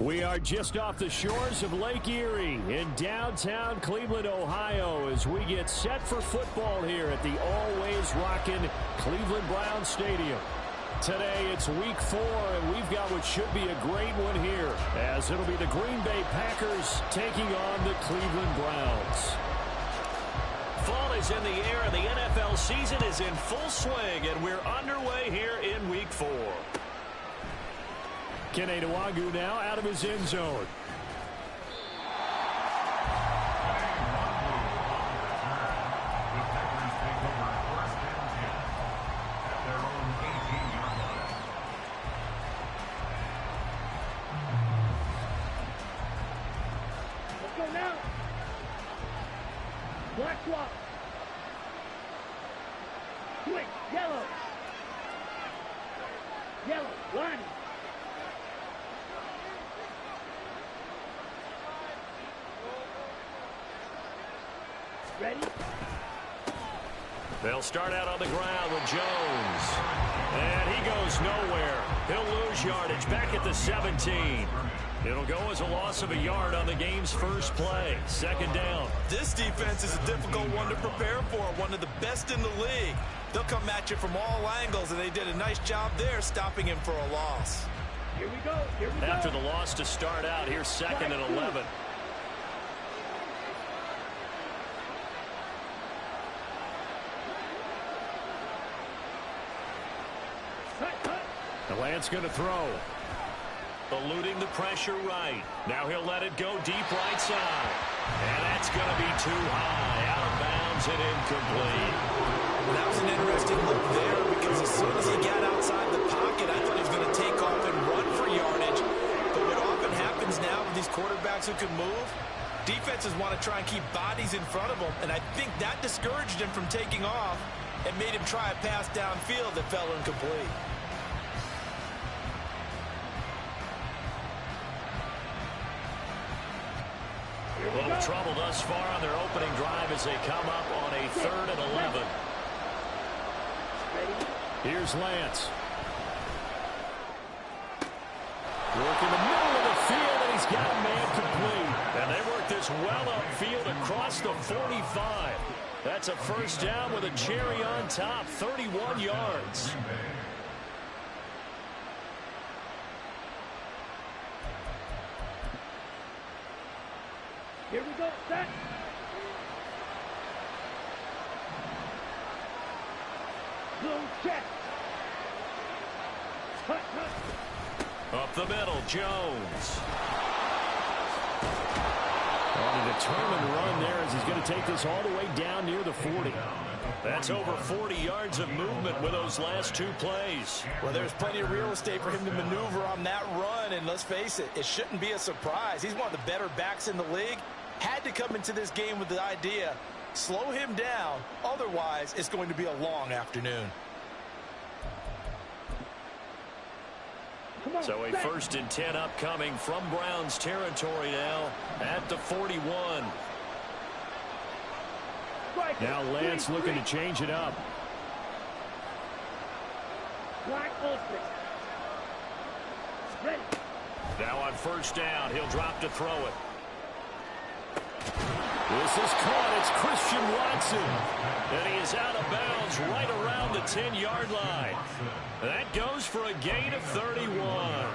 We are just off the shores of Lake Erie in downtown Cleveland, Ohio, as we get set for football here at the always rockin' Cleveland Browns Stadium. Today it's week 4, and we've got what should be a great one here, as it'll be the Green Bay Packers taking on the Cleveland Browns. Fall is in the air, and the NFL season is in full swing, and we're underway here in week 4. Kene Nwangwu now out of his end zone. Let's go now. Black swap. Switch. Yellow. Yellow. Line. Ready? They'll start out on the ground with Jones. And he goes nowhere. He'll lose yardage back at the 17. It'll go as a loss of a yard on the game's first play. Second down. This defense is a difficult one to prepare for, one of the best in the league. They'll come at you from all angles, and they did a nice job there stopping him for a loss. Here we go. Here we go. After the loss to start out, here's second and 11. Lance going to throw. Eluding the pressure right. Now he'll let it go deep right side. And that's going to be too high. Out of bounds and incomplete. That was an interesting look there, because as soon as he got outside the pocket, I thought he was going to take off and run for yardage. But what often happens now with these quarterbacks who can move, defenses want to try and keep bodies in front of them. And I think that discouraged him from taking off and made him try a pass downfield that fell incomplete. A little trouble thus far on their opening drive as they come up on a 3rd and 11. Here's Lance. Work in the middle of the field, and he's got a man complete. And they work this well upfield across the 45. That's a first down with a cherry on top, 31 yards. Here we go. Set. Zone check. Cut, cut. Up the middle, Jones. On a determined run there as he's going to take this all the way down near the 40. That's over 40 yards of movement with those last 2 plays. Well, there's plenty of real estate for him to maneuver on that run, and let's face it, it shouldn't be a surprise. He's one of the better backs in the league. Had to come into this game with the idea, slow him down, otherwise it's going to be a long afternoon. So a 1st and 10 upcoming from Browns territory now at the 41. Now Lance looking to change it up. Black ultimate. Ready. Now on first down, he'll drop to throw it. This is caught. It's Christian Watson. And he is out of bounds right around the 10-yard line. That goes for a gain of 31.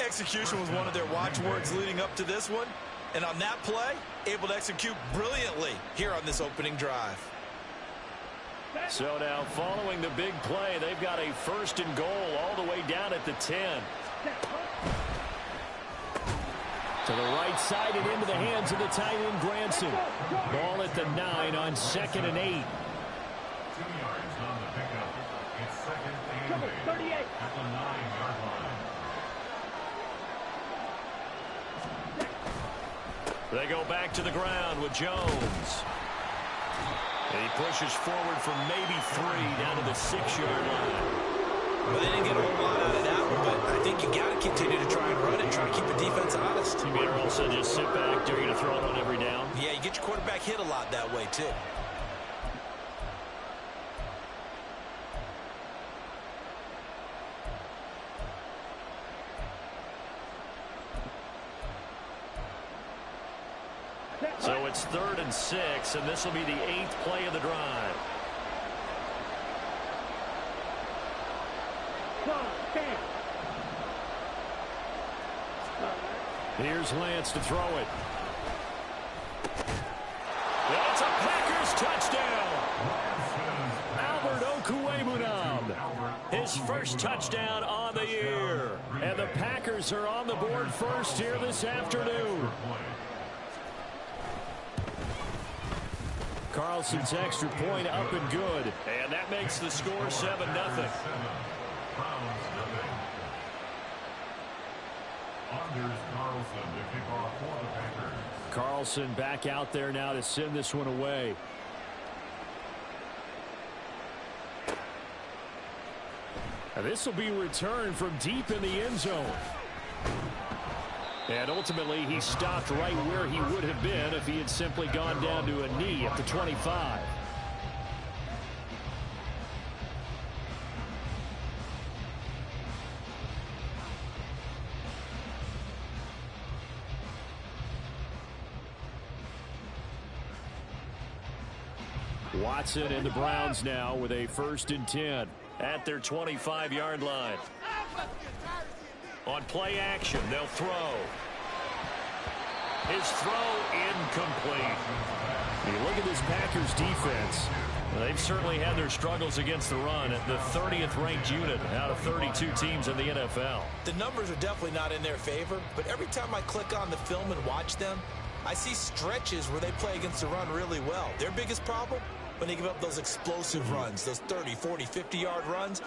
Execution was one of their watchwords leading up to this one. And on that play, able to execute brilliantly here on this opening drive. So now following the big play, they've got a 1st and goal all the way down at the 10. To the right side and into the hands of the tight end, Granson. Ball at the 9 on 2nd and 8. 2 yards on the pickup. It's 2nd and 8 38. at the 9-yard line. They go back to the ground with Jones. And he pushes forward for maybe 3 down to the 6-yard line. Well, they didn't get a whole lot out of that one, but I think you got to continue to try and run it, try to keep the defense honest. You better also just sit back. They're going to throw it on every down. Yeah, you get your quarterback hit a lot that way, too. So it's 3rd and 6, and this will be the 8th play of the drive. Here's Lance to throw it. That's a Packers touchdown. Albert Okwuegbunam, his first touchdown on the year. And the Packers are on the board first here this afternoon. Carlson's extra point up and good. And that makes the score 7-0. Carlson back out there now to send this one away. And this will be returned from deep in the end zone. And ultimately, he stopped right where he would have been if he had simply gone down to a knee at the 25. Watson and the Browns now with a 1st and 10 at their 25-yard line. On play action, they'll throw. His throw incomplete. You look at this Packers defense. They've certainly had their struggles against the run at the 30th ranked unit out of 32 teams in the NFL. The numbers are definitely not in their favor, but every time I click on the film and watch them, I see stretches where they play against the run really well. Their biggest problem? When they give up those explosive runs, those 30, 40, 50-yard runs,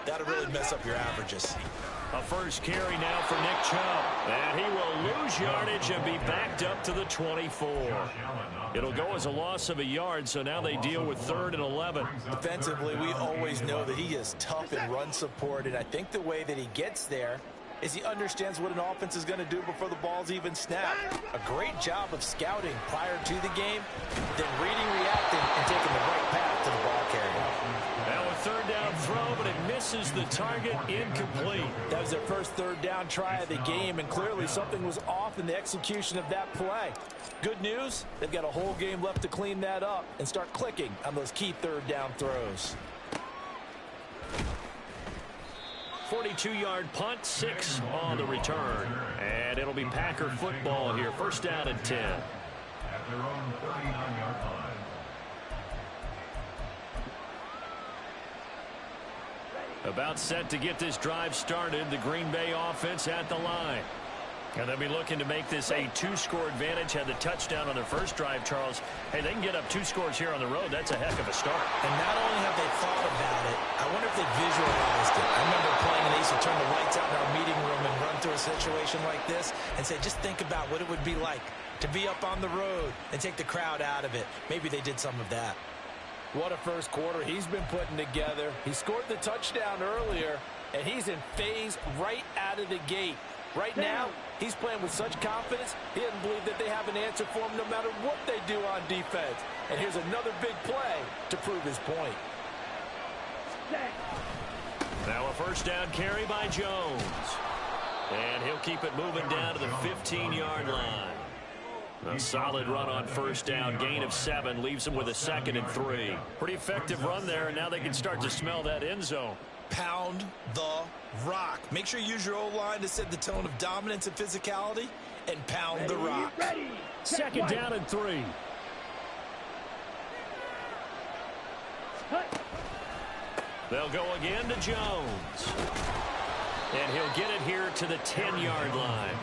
that'll really mess up your averages. A first carry now for Nick Chubb. And he will lose yardage and be backed up to the 24. It'll go as a loss of a yard, so now they deal with 3rd and 11. Defensively, we always know that he is tough in run support, and I think the way that he gets there is he understands what an offense is going to do before the ball's even snapped. A great job of scouting prior to the game, then reading, reacting, and taking the right path to the ball carrier. Now a 3rd down throw, but it misses the target, incomplete. That was their first 3rd down try of the game, and clearly something was off in the execution of that play. Good news, they've got a whole game left to clean that up and start clicking on those key 3rd down throws. 42-yard punt, 6 on the return. And it'll be Packer football here. 1st down and 10. At their own 39-yard line. About set to get this drive started. The Green Bay offense at the line. And they'll be looking to make this a 2-score advantage. Had the touchdown on their first drive, Charles. Hey, they can get up 2 scores here on the road. That's a heck of a start. And not only have they thought about it, I wonder if they visualized it. I remember playing and they used to turn the lights out in our meeting room and run through a situation like this and say, just think about what it would be like to be up on the road and take the crowd out of it. Maybe they did some of that. What a first quarter he's been putting together. He scored the touchdown earlier, and he's in phase right out of the gate. Right now, he's playing with such confidence, he doesn't believe that they have an answer for him no matter what they do on defense. And here's another big play to prove his point. Now a 1st down carry by Jones. And he'll keep it moving down to the 15-yard line. A solid run on 1st down, gain of 7, leaves him with a 2nd and 3. Pretty effective run there, and now they can start to smell that end zone. Pound the rock. Make sure you use your O-line to set the tone of dominance and physicality, and pound the rock. 2nd down and 3. They'll go again to Jones. And he'll get it here to the 10-yard line.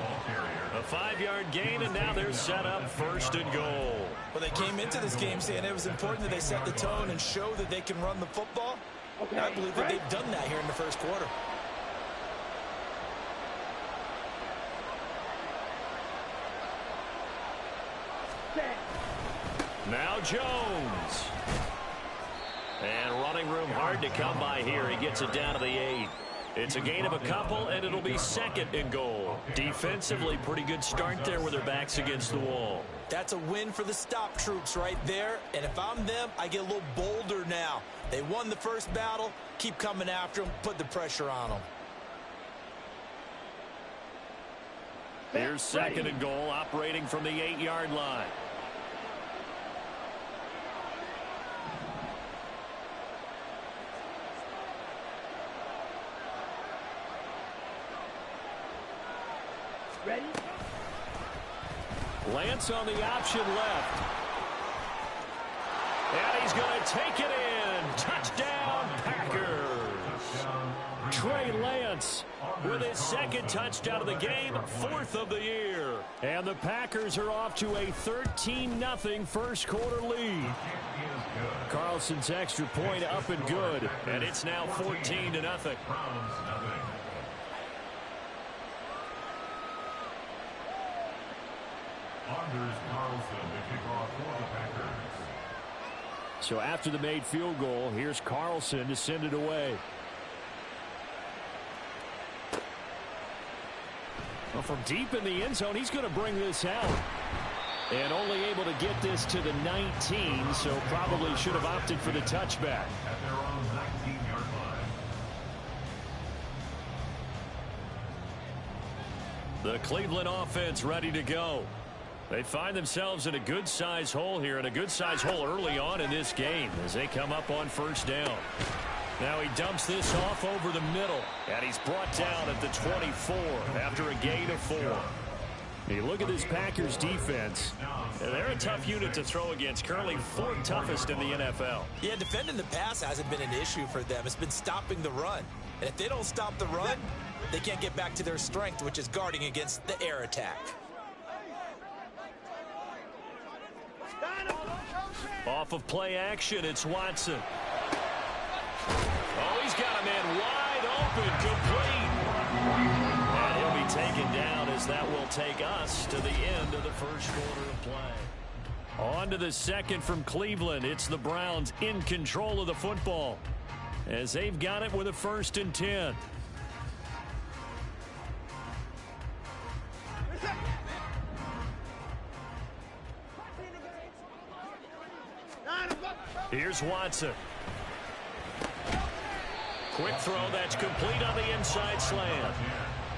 A 5-yard gain, and now they're set up 1st and goal. Well, they came into this game saying it was important that they set the tone and show that they can run the football. Okay, I believe that they've done that here in the first quarter. Now Jones. And running room hard to come by here. He gets it down to the 8. It's a gain of a couple, and it'll be 2nd and goal. Defensively, pretty good start there with their backs against the wall. That's a win for the stop troops right there. And if I'm them, I get a little bolder now. They won the first battle. Keep coming after them. Put the pressure on them. Here's 2nd and goal, operating from the 8-yard line. Ready? Lance on the option left. And he's going to take it in. Touchdown, Packers. Trey Lance with his second touchdown of the game, 4th of the year. And the Packers are off to a 13-0 first quarter lead. Carlson's extra point up and good, and it's now 14-0. Anders Carlson to kick off for the Packers. So after the made field goal, here's Carlson to send it away. Well, from deep in the end zone, he's going to bring this out. And only able to get this to the 19, so probably should have opted for the touchback. At their own 19-yard line. The Cleveland offense ready to go. They find themselves in a good-sized hole here, and a good-sized hole early on in this game as they come up on first down. Now he dumps this off over the middle, and he's brought down at the 24 after a gain of 4. You look at this Packers defense. They're a tough unit to throw against, currently 4th toughest in the NFL. Yeah, defending the pass hasn't been an issue for them. It's been stopping the run. And if they don't stop the run, they can't get back to their strength, which is guarding against the air attack. Off of play action, it's Watson. Oh, he's got a man wide open, complete. And he'll be taken down as that will take us to the end of the first quarter of play. On to the second from Cleveland. It's the Browns in control of the football as they've got it with a 1st and 10. Here's Watson. Quick throw that's complete on the inside slant.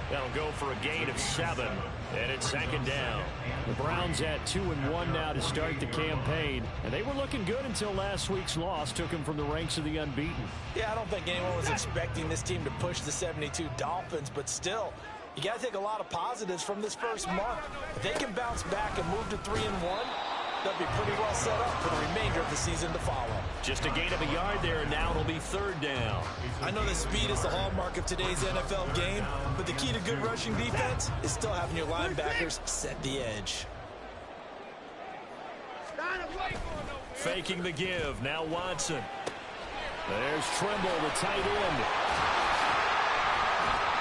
That'll go for a gain of 7, and it's 2nd down. The Browns at 2-1 now to start the campaign, and they were looking good until last week's loss took them from the ranks of the unbeaten. Yeah, I don't think anyone was expecting this team to push the 72 Dolphins, but still, you got to take a lot of positives from this first month. If they can bounce back and move to 3-1, they'll be pretty well set up for the remainder of the season to follow. Just a gain of a yard there, and now it'll be 3rd down. I know that speed is the hallmark of today's NFL game, but the key to good rushing defense is still having your linebackers set the edge. Faking the give, now Watson. There's Trimble, the tight end.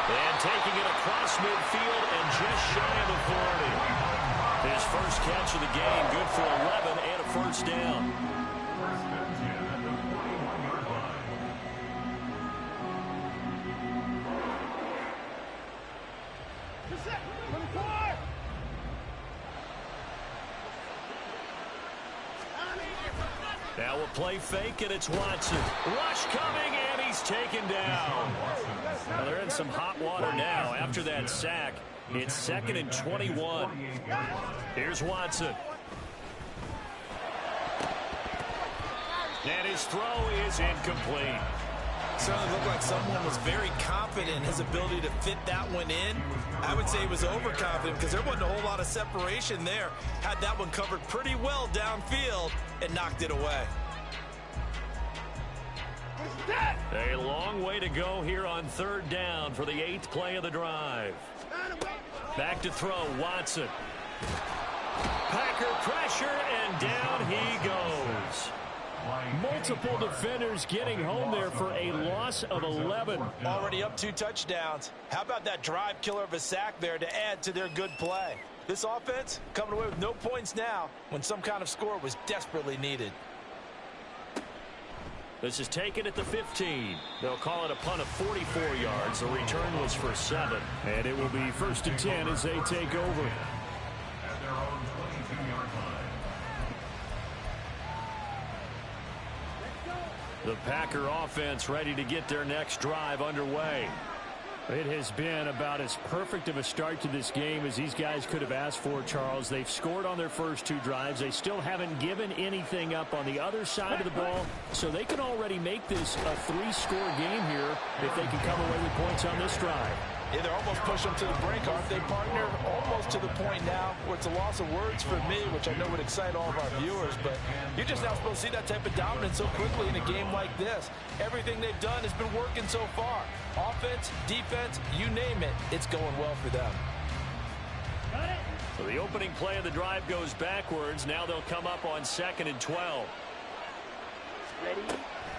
And taking it across midfield and just shy of the 40. His first catch of the game, good for 11 and a 1st down. 1st and 10 at the 41-yard line. Now we'll play fake, and it's Watson. Rush coming, and he's taken down. Well, they're in some hot water now after that sack. It's 2nd and 21. Here's Watson. And his throw is incomplete. Certainly looked like someone was very confident in his ability to fit that one in. I would say he was overconfident because there wasn't a whole lot of separation there. Had that one covered pretty well downfield and knocked it away. A long way to go here on 3rd down for the 8th play of the drive. Back to throw, Watson. Packer pressure, and down he goes. Multiple defenders getting home there for a loss of 11. Already up 2 touchdowns. How about that drive killer of a sack there to add to their good play? This offense coming away with no points now when some kind of score was desperately needed. This is taken at the 15. They'll call it a punt of 44 yards. The return was for 7. And it will be 1st and 10 as they take over. At their own 22-yard line. The Packer offense ready to get their next drive underway. It has been about as perfect of a start to this game as these guys could have asked for, Charles. They've scored on their first 2 drives. They still haven't given anything up on the other side of the ball, so they can already make this a 3-score game here if they can come away with points on this drive. Yeah, they're almost pushing them to the brink, aren't they, partner? almost to the point now where it's a loss of words for me, which I know would excite all of our viewers, but you're just not supposed to see that type of dominance so quickly in a game like this. Everything they've done has been working so far. Offense, defense, you name it, it's going well for them. So the opening play of the drive goes backwards. Now they'll come up on 2nd and 12. Ready?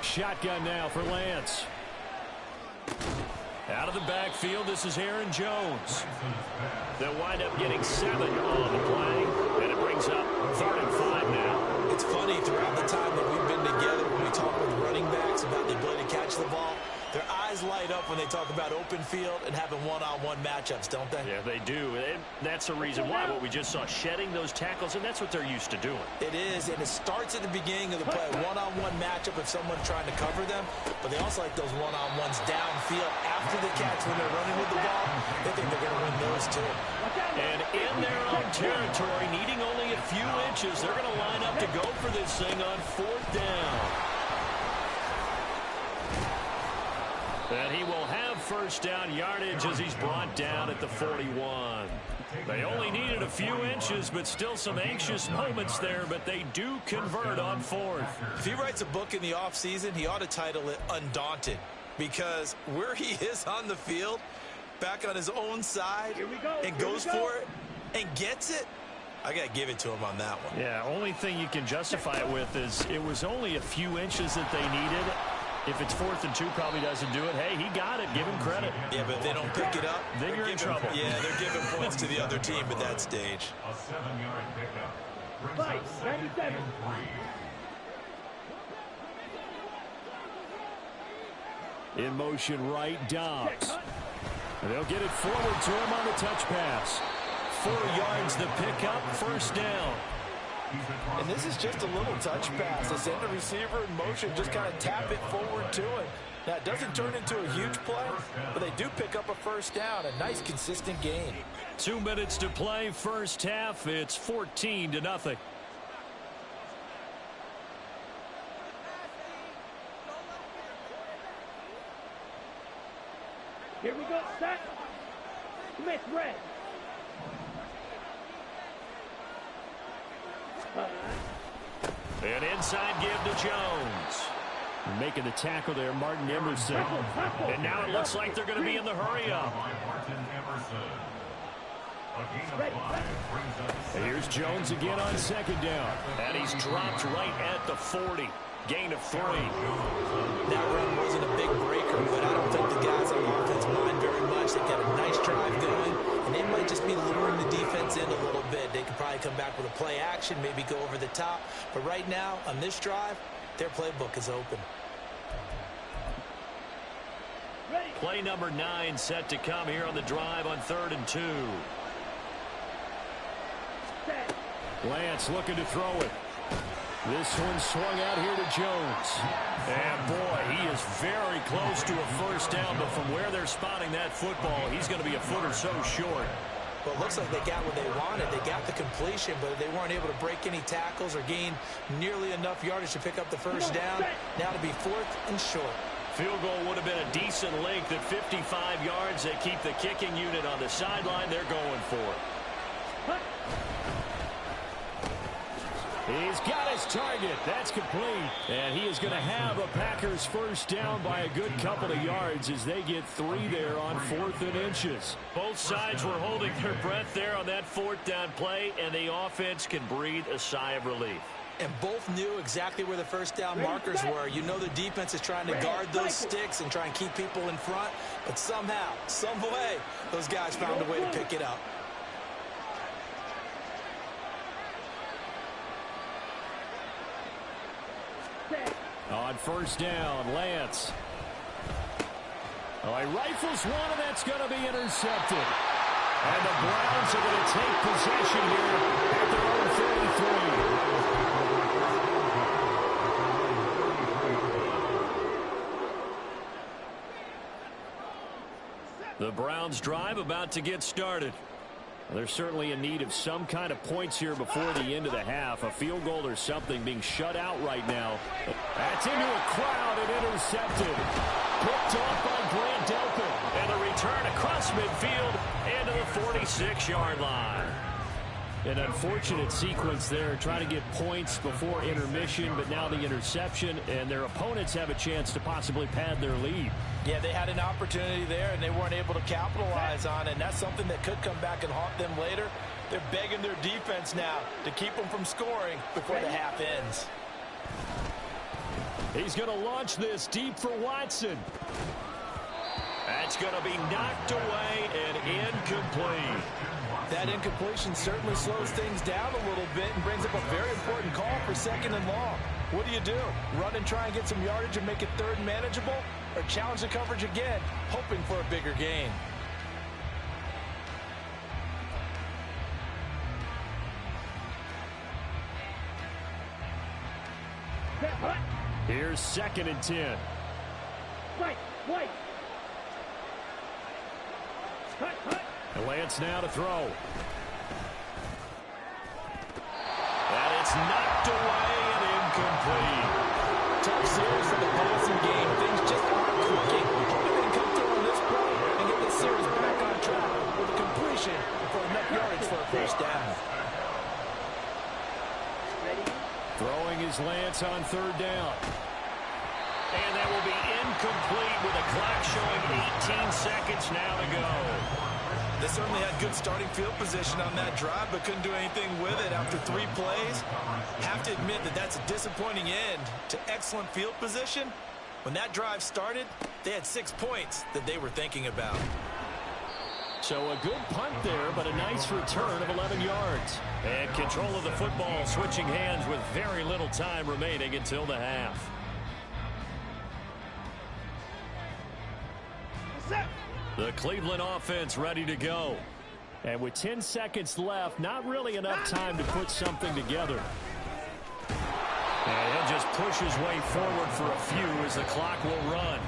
Shotgun now for Lance. Out of the backfield, this is Aaron Jones. They'll wind up getting 7 on the play, and it brings up 3rd and 5 now. It's funny, throughout the time that we've been together, when we talk with running backs about the ability to catch the ball, their eyes light up when they talk about open field and having one-on-one matchups, don't they? Yeah, they do. And that's the reason why. What we just saw, shedding those tackles, and that's what they're used to doing. It is, and it starts at the beginning of the play. One-on-one matchup if someone's trying to cover them, but they also like those one-on-ones downfield after the catch when they're running with the ball. They think they're going to win those too. And in their own territory, needing only a few inches, they're going to line up to go for this thing on 4th down. And he will have 1st down yardage as he's brought down at the 41. They only needed a few inches, but still some anxious moments there, but they do convert on 4th. If he writes a book in the offseason, he ought to title it Undaunted, because where he is on the field, back on his own side, and goes for it and gets it, I got to give it to him on that one. Yeah, only thing you can justify it with is it was only a few inches that they needed. If it's 4th and 2, probably doesn't do it. Hey, he got it. Give him credit. Yeah, but if they don't pick it up, then you're in trouble. Yeah, they're giving points to the other team at that stage. A 7-yard pickup. Brings Fight, up 2nd 97. and 3. In motion right, Dobbs. And they'll get it forward to him on the touch pass. 4 yards the pickup, 1st down. And this is just a little touch pass. They send the receiver in motion, just kind of tap it forward to him. Now, it doesn't turn into a huge play, but they do pick up a 1st down, a nice, consistent gain. 2 minutes to play, 1st half. It's 14-0. Here we go, set. Smith red. An inside give to Jones. Making the tackle there, Martin Emerson. And now it looks like they're going to be in the hurry-up. And here's Jones again on 2nd down. And he's dropped right at the 40. Gain of 3. That run wasn't a big breaker, but I don't think the guys on offense mind very much. They've got a nice drive going, and they might just be luring the defense in a little bit. They could probably come back with a play action, maybe go over the top. But right now, on this drive, their playbook is open. Play number 9 set to come here on the drive on 3rd and 2. Lance looking to throw it. This one swung out here to Jones. And boy, he is very close to a 1st down, but from where they're spotting that football, he's going to be a foot or so short. Well, it looks like they got what they wanted. They got the completion, but they weren't able to break any tackles or gain nearly enough yardage to pick up the 1st down. Now to be 4th and short. Field goal would have been a decent length at 55 yards. They keep the kicking unit on the sideline. They're going for it. He's got his target. That's complete. And he is going to have a Packers 1st down by a good couple of yards as they get 3 there on 4th and inches. Both sides were holding their breath there on that 4th down play, and the offense can breathe a sigh of relief. And both knew exactly where the 1st down markers were. You know the defense is trying to guard those sticks and try and keep people in front. But somehow, some way, those guys found a way to pick it up. On 1st down, Lance. Oh, he rifles one, and that's going to be intercepted. And the Browns are going to take possession here at their own 33. The Browns drive about to get started. They're certainly in need of some kind of points here before the end of the half. A field goal or something being shut out right now. That's into a crowd and intercepted. Picked off by Grant Delpit. And a return across midfield and to the 46-yard line. An unfortunate sequence there, trying to get points before intermission, but now the interception, and their opponents have a chance to possibly pad their lead. Yeah, they had an opportunity there, and they weren't able to capitalize on it, and that's something that could come back and haunt them later. They're begging their defense now to keep them from scoring before the half ends. He's going to launch this deep for Watson. That's going to be knocked away and incomplete. That incompletion certainly slows things down a little bit and brings up a very important call for 2nd and long. What do? Run and try and get some yardage and make it 3rd and manageable? Or challenge the coverage again, hoping for a bigger gain? Here's 2nd and 10. Wait. Lance now to throw. And it's knocked away and incomplete. Tough series for the passing game. Things just aren't clicking. Hoping they can come through on this play and get this series back on track with a completion for enough yardage for a 1st down. Throwing is Lance on 3rd down. And that will be incomplete with a clock showing 18 seconds now to go. They certainly had good starting field position on that drive, but couldn't do anything with it after 3 plays. Have to admit that that's a disappointing end to excellent field position. When that drive started, they had 6 points that they were thinking about. So a good punt there, but a nice return of 11 yards. And control of the football switching hands with very little time remaining until the half. The Cleveland offense ready to go. And with 10 seconds left, not really enough time to put something together. And he'll just push his way forward for a few as the clock will run.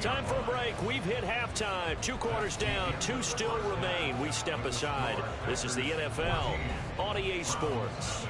Time for a break. We've hit halftime. 2 quarters down, 2 still remain. We step aside. This is the NFL on EA Sports.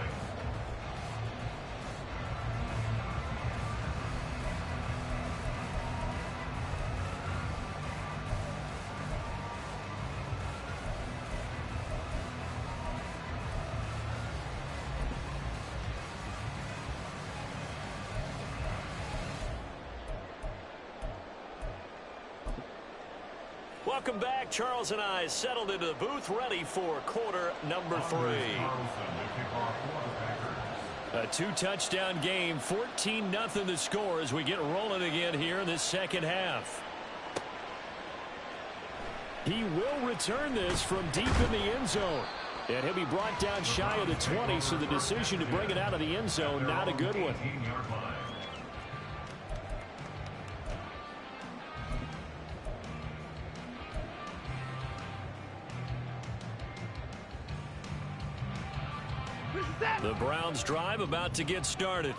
Welcome back. Charles and I settled into the booth, ready for quarter number 3. A 2-touchdown game, 14-0 the score as we get rolling again here in this 2nd half. He will return this from deep in the end zone. And he'll be brought down shy of the 20, so the decision to bring it out of the end zone, not a good one. The Browns drive about to get started.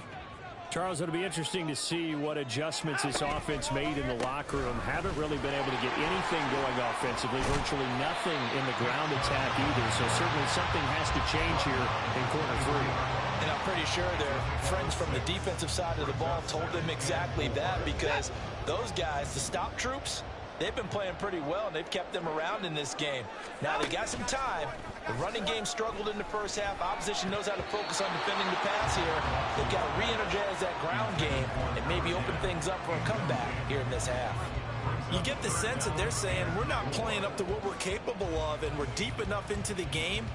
Charles, it'll be interesting to see what adjustments this offense made in the locker room. Haven't really been able to get anything going offensively, virtually nothing in the ground attack either. So certainly something has to change here in quarter 3. And I'm pretty sure their friends from the defensive side of the ball told them exactly that, because those guys, the stop troops, they've been playing pretty well, and they've kept them around in this game. Now they got some time. The running game struggled in the first half. Opposition knows how to focus on defending the pass here. They've got to re-energize that ground game and maybe open things up for a comeback here in this half. You get the sense that they're saying we're not playing up to what we're capable of, and we're deep enough into the game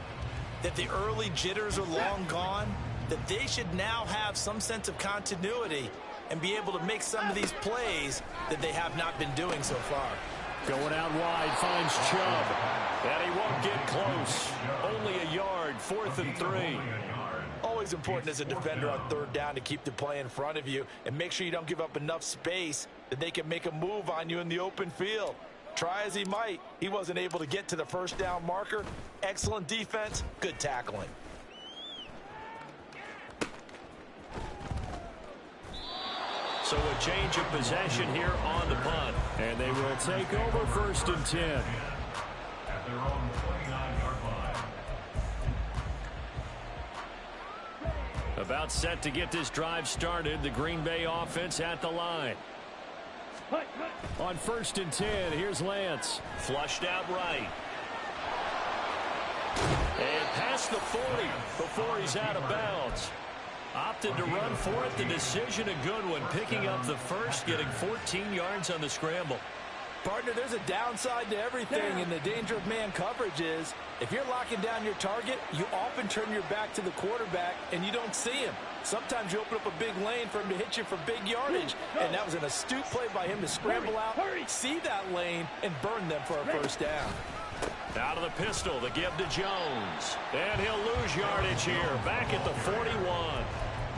that the early jitters are long gone, that they should now have some sense of continuity and be able to make some of these plays that they have not been doing so far. Going out wide, finds Chubb. And he won't get close. Only a yard, 4th and 3. Always important as a defender on 3rd down to keep the play in front of you and make sure you don't give up enough space that they can make a move on you in the open field. Try as he might, he wasn't able to get to the 1st down marker. Excellent defense, good tackling. So a change of possession here on the punt. And they will take over 1st and 10. At their own 29-yard line. About set to get this drive started. The Green Bay offense at the line. On 1st and 10, here's Lance. Flushed out right. And past the 40 before he's out of bounds. Opted to run for it. The decision a good one. Picking up the first, getting 14 yards on the scramble. Partner, there's a downside to everything, and the danger of man coverage is if you're locking down your target, you often turn your back to the quarterback and you don't see him. Sometimes you open up a big lane for him to hit you for big yardage, and that was an astute play by him to scramble out, see that lane, and burn them for a first down. Out of the pistol, the give to Jones. And he'll lose yardage here, back at the 41.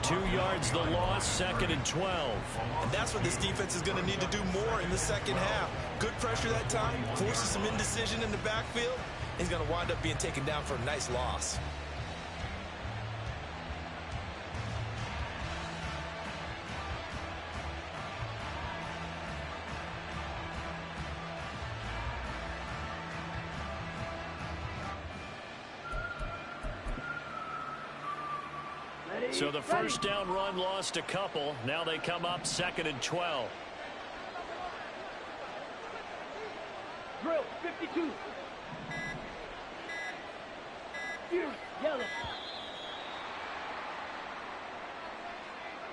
2 yards the loss, 2nd and 12. And that's what this defense is going to need to do more in the second half. Good pressure that time, forces some indecision in the backfield. He's going to wind up being taken down for a nice loss. So the first down run lost a couple. Now they come up 2nd and 12. Drill, 52. Yellow.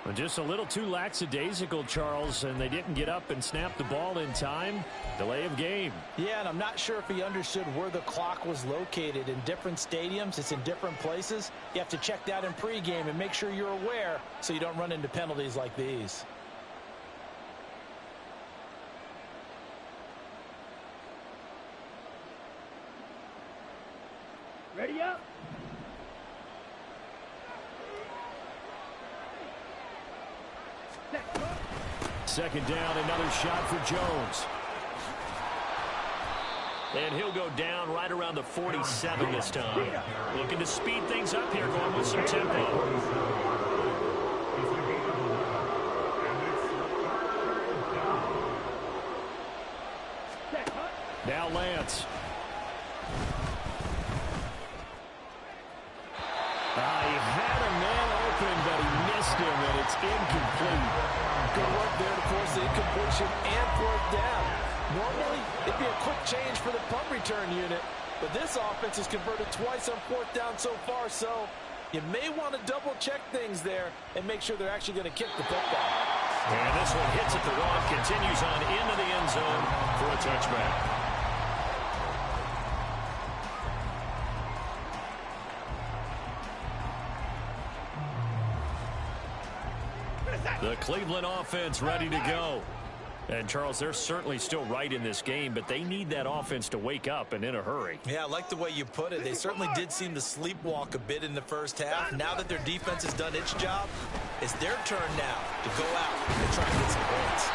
Well, just a little too lackadaisical, Charles, and they didn't get up and snap the ball in time. Delay of game. Yeah, and I'm not sure if he understood where the clock was located. In different stadiums, it's in different places. You have to check that in pregame and make sure you're aware so you don't run into penalties like these. Ready up. Second down, another shot for Jones. And he'll go down right around the 47 this time. Looking to speed things up here, going with some tempo. Now Lance. He had a man open, but he missed him, and it's incomplete. Good work there to force the incompletion and fourth down. Normally, it'd be a quick change for the punt return unit, but this offense has converted twice on fourth down so far, so you may want to double-check things there and make sure they're actually going to kick the football. And this one hits at the rock, continues on into the end zone for a touchback. The Cleveland offense ready to go. And, Charles, they're certainly still right in this game, but they need that offense to wake up and in a hurry. Yeah, I like the way you put it. They certainly did seem to sleepwalk a bit in the first half. Now that their defense has done its job, it's their turn now to go out and try and get some points.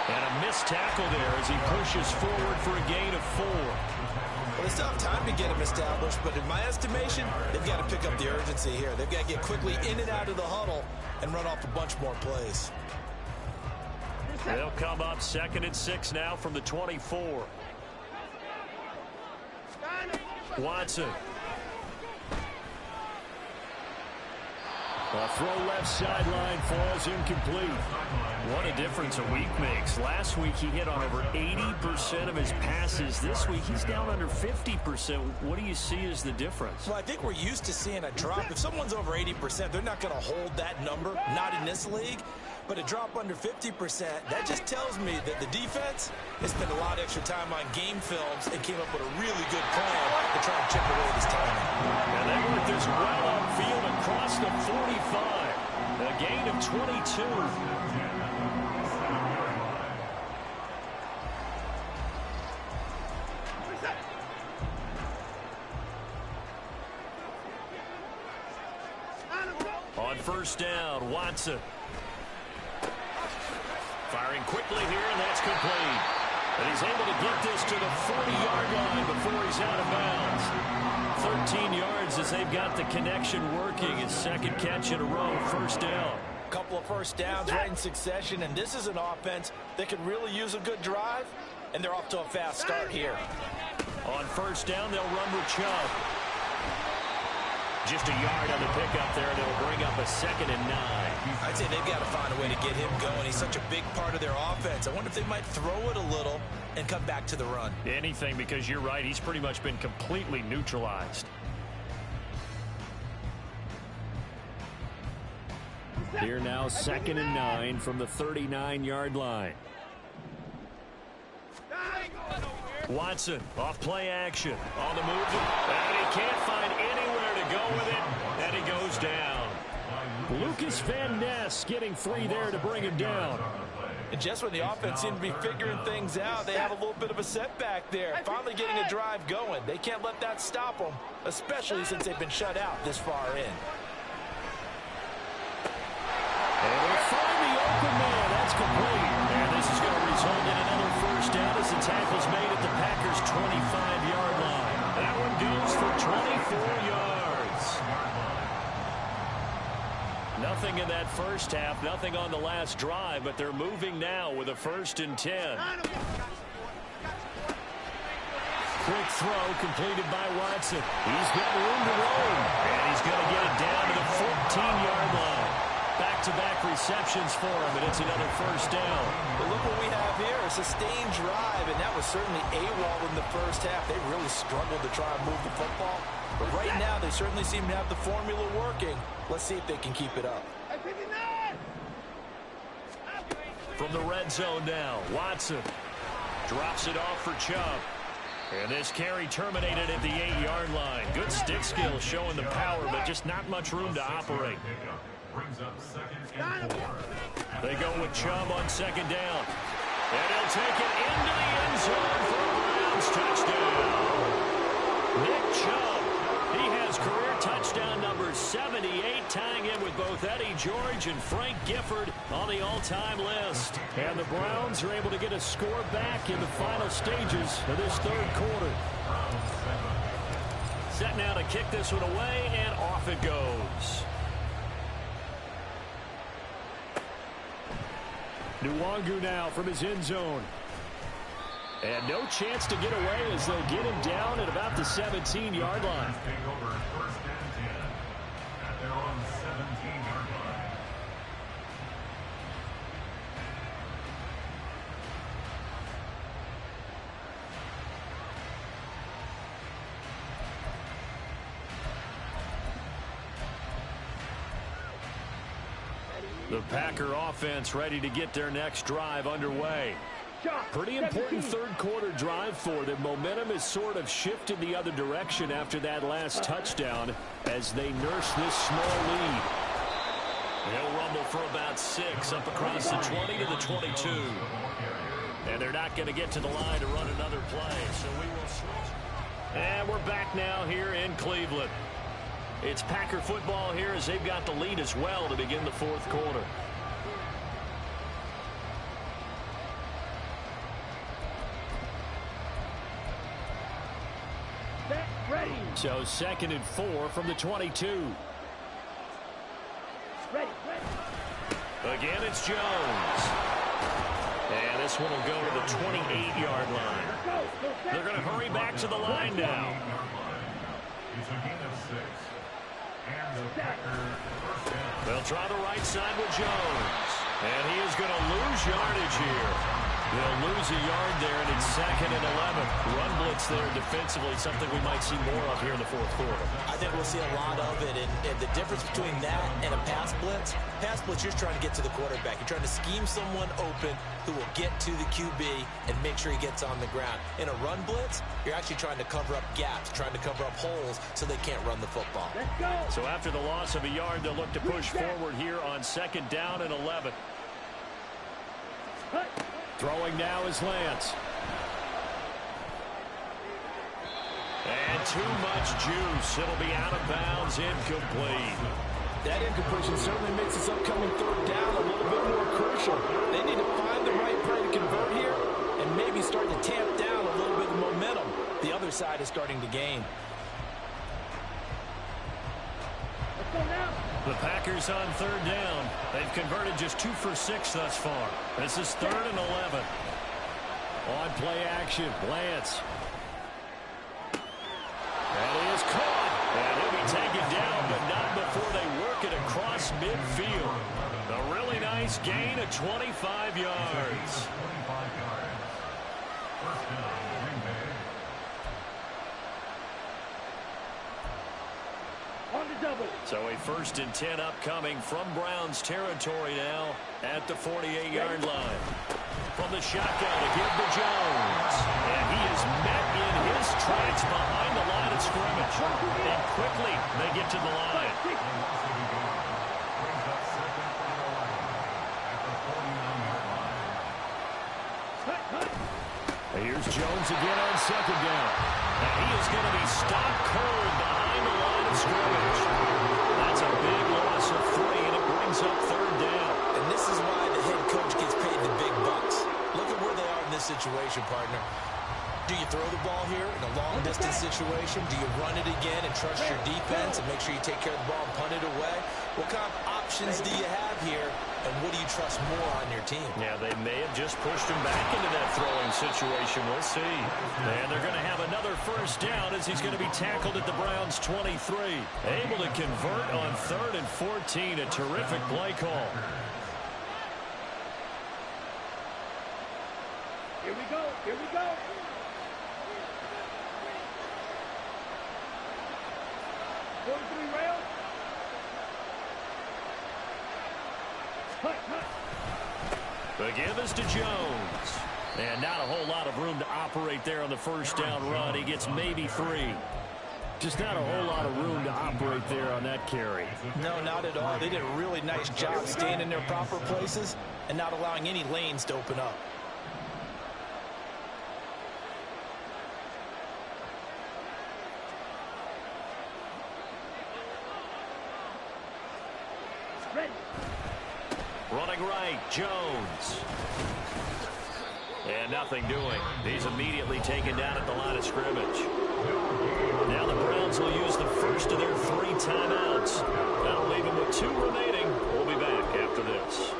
And a missed tackle there as he pushes forward for a gain of 4. Well, they still have time to get him established, but in my estimation, they've got to pick up the urgency here. They've got to get quickly in and out of the huddle and run off a bunch more plays. They'll come up 2nd and 6 now from the 24. Watson. A throw left sideline falls incomplete. What a difference a week makes. Last week he hit on over 80% of his passes. This week he's down under 50%. What do you see as the difference? Well, I think we're used to seeing a drop. If someone's over 80%, they're not going to hold that number, not in this league. But a drop under 50%, that just tells me that the defense has spent a lot of extra time on game films and came up with a really good plan to try and chip away this timing. And they worked this well upfield across the 45. A gain of 22. On first down, Watson. Firing quickly here, and that's complete. And he's able to get this to the 40-yard line before he's out of bounds. 13 yards as they've got the connection working. His second catch in a row, first down. A couple of first downs right in succession, and this is an offense that could really use a good drive, and they're off to a fast start here. On first down, they'll run with Chubb. Just a yard on the pickup there, and it'll bring up a 2nd and 9. I'd say they've got to find a way to get him going. He's such a big part of their offense. I wonder if they might throw it a little and come back to the run. Anything, because you're right. He's pretty much been completely neutralized. Here now, 2nd and 9 from the 39-yard line. Watson off play action on the move, and he can't find anywhere to go with it, and he goes down. Lucas Van Ness getting free there to bring him down. And just when the offense seemed to be figuring things out, they have a little bit of a setback there. Finally getting a drive going. They can't let that stop them, especially since they've been shut out this far in. And they find the open man. That's complete. And this is going to result in another first down as the tackle's made at the Packers' 25-yard line. That one goes for 24 yards. Nothing in that first half, nothing on the last drive, but they're moving now with a 1st and 10. Quick throw completed by Watson. He's got room to roam, and he's going to get it down to the 14-yard line. Back-to-back receptions for him, and it's another first down. But look what we have here, a sustained drive, and that was certainly AWOL in the first half. They really struggled to try and move the football. But right now, they certainly seem to have the formula working. Let's see if they can keep it up. From the red zone now, Watson drops it off for Chubb. And this carry terminated at the 8-yard line. Good stick skill showing the power, but just not much room to operate. Brings up 2nd and 4. They go with Chubb on 2nd down. And he'll take it into the end zone for a Browns touchdown. Nick Chubb, he has career touchdown number 78, tying in with both Eddie George and Frank Gifford on the all-time list. And the Browns are able to get a score back in the final stages of this 3rd quarter. Set now to kick this one away, and off it goes. Nwangu now from his end zone. And no chance to get away as they'll get him down at about the 17-yard line. Take over 1st and 10 at their own 17-yard line. The Packer offense ready to get their next drive underway. Pretty important 3rd quarter drive for them. Momentum has sort of shifted the other direction after that last touchdown as they nurse this small lead. They'll rumble for about 6 up across the 20 to the 22. And they're not going to get to the line to run another play, so we will switch. And we're back now here in Cleveland. It's Packer football here as they've got the lead as well to begin the 4th quarter. Ready. So 2nd and 4 from the 22. Ready. Again, it's Jones. And this one will go to the 28-yard line. They're going to hurry back to the line now. It's a gain of 6. And the Packers first down. They'll try the right side with Jones. And he is going to lose yardage here. They'll lose a yard there, and it's 2nd and 11. Run blitz there defensively, something we might see more of here in the 4th quarter. I think we'll see a lot of it, and the difference between that and a pass blitz, you're trying to get to the quarterback. You're trying to scheme someone open who will get to the QB and make sure he gets on the ground. In a run blitz, you're actually trying to cover up gaps, trying to cover up holes so they can't run the football. Let's go. So after the loss of a yard, they'll look to push forward here on 2nd down and 11. Throwing now is Lance. And too much juice. It'll be out of bounds, incomplete. That incompletion certainly makes this upcoming 3rd down a little bit more crucial. They need to find the right play to convert here and maybe start to tamp down a little bit of momentum. The other side is starting to gain. Let's go now. The Packers on 3rd down. They've converted just 2 for 6 thus far. This is 3rd and 11. On play action, Lance. That is caught. And he'll be taken down midfield. A really nice gain of 25 yards. First down, Green Bay. On the double. So a 1st and 10 upcoming from Browns territory now at the 48-yard line. From the shotgun to give to Jones. And he is met in his tracks behind the line of scrimmage. And quickly they get to the line. Brings up second for the Lions at the 49-yard line. Here's Jones again on 2nd down. And he is going to be stopped cold behind the line of scrimmage. That's a big loss of 3, and it brings up 3rd down. And this is why the head coach gets paid the big bucks. Look at where they are in this situation, partner. Do you throw the ball here in a long-distance situation? Do you run it again and trust your defense and make sure you take care of the ball and punt it away? What kind of options do you have here, and what do you trust more on your team? Yeah, they may have just pushed him back into that throwing situation. We'll see. And they're going to have another 1st down as he's going to be tackled at the Browns' 23. Able to convert on 3rd and 14. A terrific play call. Here we go. Here we go. Rails. The give is to Jones. And not a whole lot of room to operate there on the 1st down run. He gets maybe 3. Just not a whole lot of room to operate there on that carry. No, not at all. They did a really nice job staying in their proper places and not allowing any lanes to open up. Running right, Jones. And nothing doing. He's immediately taken down at the line of scrimmage. Now the Browns will use the first of their 3 timeouts. That'll leave them with 2 remaining. We'll be back after this.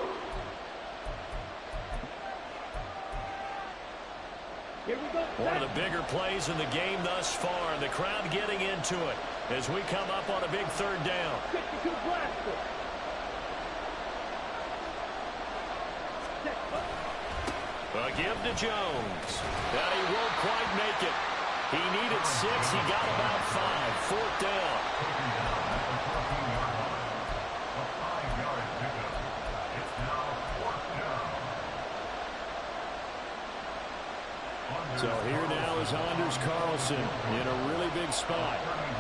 Here we go. One of the bigger plays in the game thus far, and the crowd getting into it as we come up on a big 3rd down. 52 blaster. A give to Jones. And he won't quite make it. He needed 6. He got about 5. 4th down. So here now is Anders Carlson in a really big spot.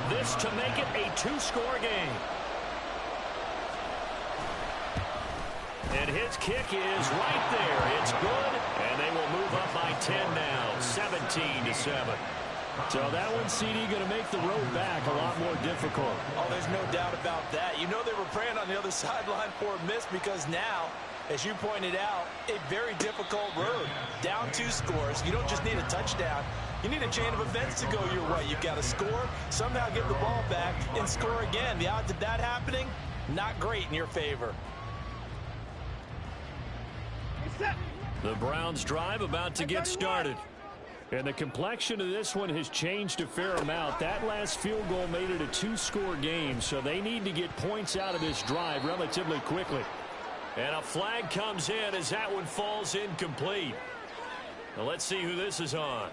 This to make it a 2-score game. And his kick is right there. It's good, and they will move up by 10 now, 17-7. So that one, CD, going to make the road back a lot more difficult. Oh, there's no doubt about that. You know they were praying on the other sideline for a miss because now, as you pointed out, a very difficult road. Down 2 scores. You don't just need a touchdown. You need a chain of events to go your way. You've got to score, somehow get the ball back, and score again. The odds of that happening, not great in your favor. The Browns drive about to get started. And the complexion of this one has changed a fair amount. That last field goal made it a 2-score game, so they need to get points out of this drive relatively quickly. And a flag comes in as that one falls incomplete. Now let's see who this is on.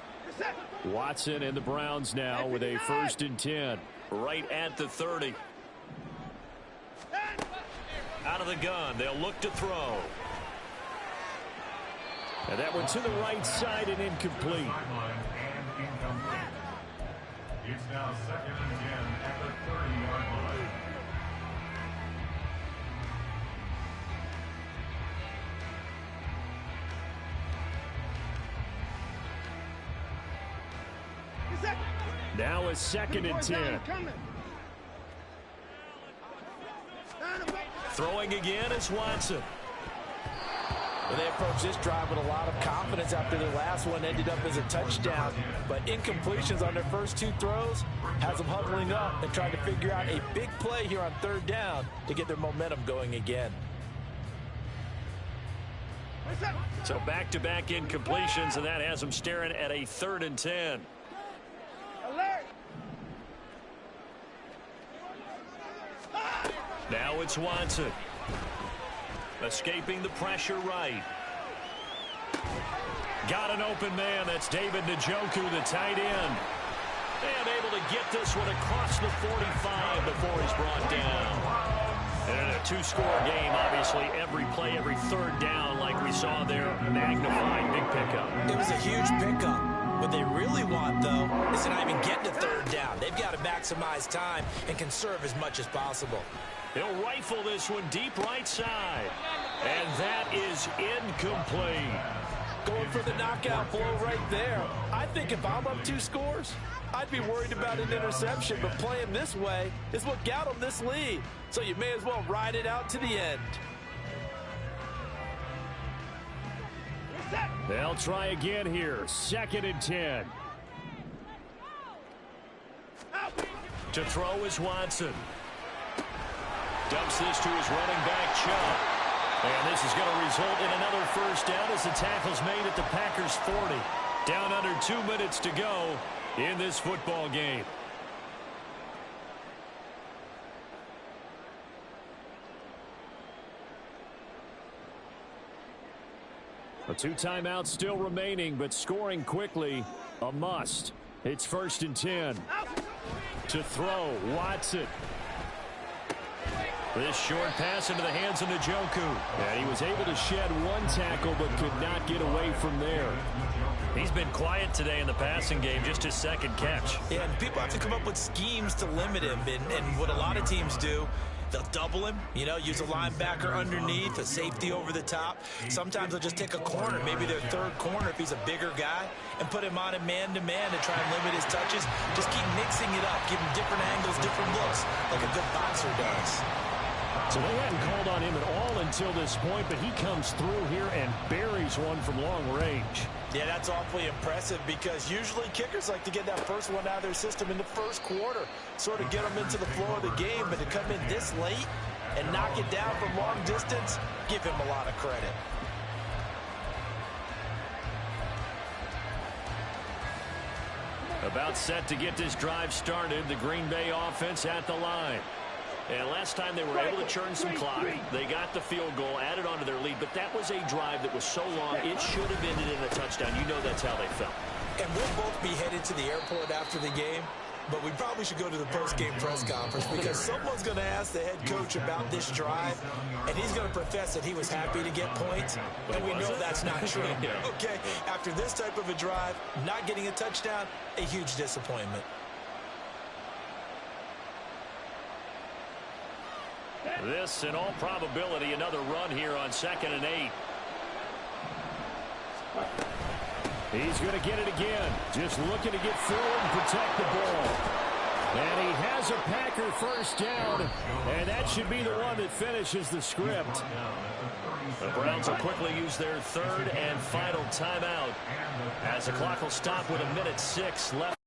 Watson and the Browns now with a 1st and 10 right at the 30. Out of the gun, they'll look to throw. And that one to the right side and incomplete. It's now 2nd and 10 at the 30-yard line. Now a 2nd and 10. Throwing again is Watson. Well, they approached this drive with a lot of confidence after their last one ended up as a touchdown. But incompletions on their first 2 throws has them huddling up and trying to figure out a big play here on 3rd down to get their momentum going again. So back-to-back incompletions, and that has them staring at a 3rd and 10. Alert! Now it's Watson. Escaping the pressure right. Got an open man. That's David Njoku, the tight end. And able to get this one across the 45 before he's brought down. And in a two-score game, obviously, every play, every third down, like we saw there, magnified, big pickup. It was a huge pickup. What they really want, though, is to not even get to third down. They've got to maximize time and conserve as much as possible. He'll rifle this one deep right side. And that is incomplete. Going for the knockout blow right there. I think if I'm up 2 scores, I'd be worried about an interception, but playing this way is what got them this lead. So you may as well ride it out to the end. They'll try again here. 2nd and 10. To throw is Watson. Dumps this to his running back, Chubb. And this is going to result in another first down as the tackle's made at the Packers' 40. Down under 2 minutes to go in this football game. A 2 timeouts still remaining, but scoring quickly, a must. It's 1st and 10. To throw, Watson. This short pass into the hands of Njoku. And he was able to shed 1 tackle, but could not get away from there. He's been quiet today in the passing game, just his 2nd catch. Yeah, and people have to come up with schemes to limit him. And what a lot of teams do, they'll double him, use a linebacker underneath, a safety over the top. Sometimes they'll just take a corner, maybe their 3rd corner if he's a bigger guy, and put him on a man-to-man to try and limit his touches. Just keep mixing it up, give him different angles, different looks, like a good boxer does. So they hadn't called on him at all until this point, but he comes through here and buries one from long range. Yeah, that's awfully impressive because usually kickers like to get that first one out of their system in the 1st quarter, sort of get them into the flow of the game, but to come in this late and knock it down from long distance, give him a lot of credit. About set to get this drive started, the Green Bay offense at the line. And last time they were able to churn some clock. They got the field goal, added on to their lead, but that was a drive that was so long, it should have ended in a touchdown. You know that's how they felt. And we'll both be headed to the airport after the game, but we probably should go to the post-game press conference because someone's going to ask the head coach about this drive, and he's going to profess that he was happy to get points, and we know that's not true. Okay, after this type of a drive, not getting a touchdown, a huge disappointment. This, in all probability, another run here on 2nd and 8. He's going to get it again. Just looking to get forward and protect the ball. And he has a Packer first down, and that should be the one that finishes the script. The Browns will quickly use their 3rd and final timeout as the clock will stop with 1:06 left.